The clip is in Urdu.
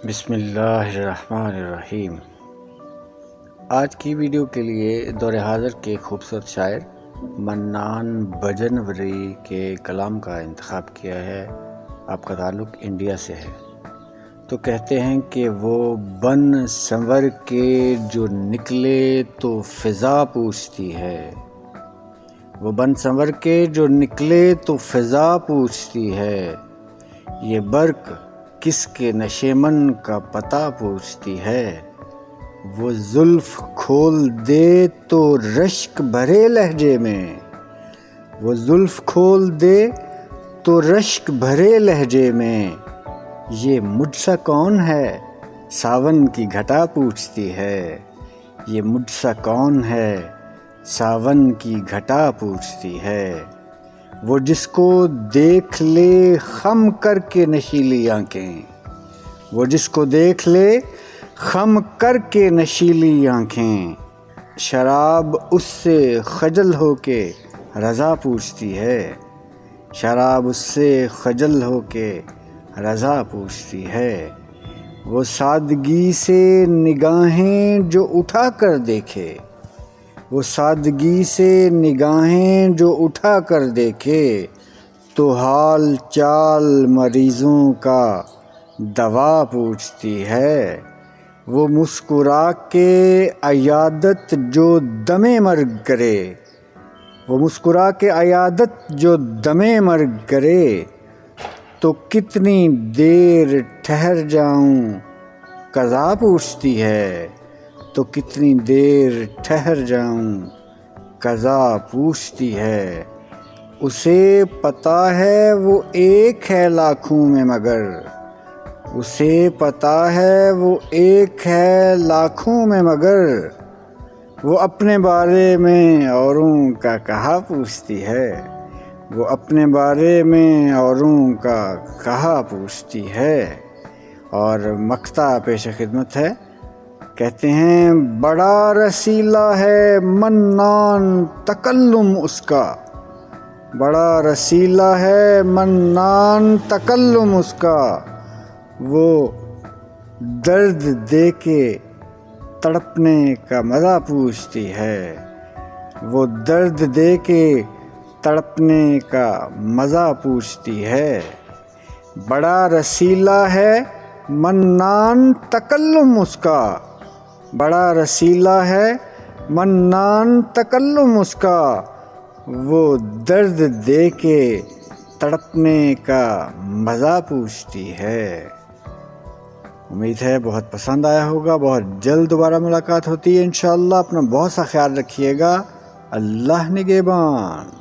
بسم اللہ الرحمن الرحیم۔ آج کی ویڈیو کے لیے دور حاضر کے خوبصورت شاعر منان بجنوری کے کلام کا انتخاب کیا ہے۔ آپ کا تعلق انڈیا سے ہے تو کہتے ہیں کہ وہ بن سنور کے جو نکلے تو فضا پوچھتی ہے، وہ بن سنور کے جو نکلے تو فضا پوچھتی ہے، یہ برق کس کے نشیمن کا پتہ پوچھتی ہے، وہ زلف کھول دے تو رشک بھرے لہجے میں، وہ زلف کھول دے تو رشک بھرے لہجے میں، یہ مجھ سا کون ہے ساون کی گھٹا پوچھتی ہے، یہ مجھ سا کون ہے ساون کی گھٹا پوچھتی ہے، وہ جس کو دیکھ لے خم کر کے نشیلی آنکھیں، وہ جس کو دیکھ لے خم کر کے نشیلی آنکھیں، شراب اس سے خجل ہو کے رضا پوچھتی ہے، شراب اس سے خجل ہو کے رضا پوچھتی ہے، وہ سادگی سے نگاہیں جو اٹھا کر دیکھے، وہ سادگی سے نگاہیں جو اٹھا کر دیکھے، تو حال چال مریضوں کا دوا پوچھتی ہے، وہ مسکراکے عیادت جو دم مرگ کرے، وہ مسکراکے عیادت جو دم مرگ کرے، تو کتنی دیر ٹھہر جاؤں قضا پوچھتی ہے، تو کتنی دیر ٹھہر جاؤں قضا پوچھتی ہے، اسے پتہ ہے وہ ایک ہے لاکھوں میں مگر، اسے پتہ ہے وہ ایک ہے لاکھوں میں مگر، وہ اپنے بارے میں اوروں کا کہا پوچھتی ہے، وہ اپنے بارے میں اوروں کا کہا پوچھتی ہے۔ اور مقطع پیش خدمت ہے، کہتے ہیں بڑا رسیلا ہے منان تکلم اس کا، بڑا رسیلا ہے منان تکلم اس کا، وہ درد دے کے تڑپنے کا مزہ پوچھتی ہے، وہ درد دے کے تڑپنے کا مزہ پوچھتی ہے، بڑا رسیلا ہے منان تکلم اس کا، بڑا رسیلا ہے منان تکلم اس کا، وہ درد دے کے تڑپنے کا مزہ پوچھتی ہے۔ امید ہے بہت پسند آیا ہوگا، بہت جلد دوبارہ ملاقات ہوتی ہے انشاءاللہ۔ اپنا بہت سا خیال رکھیے گا، اللہ نگہبان۔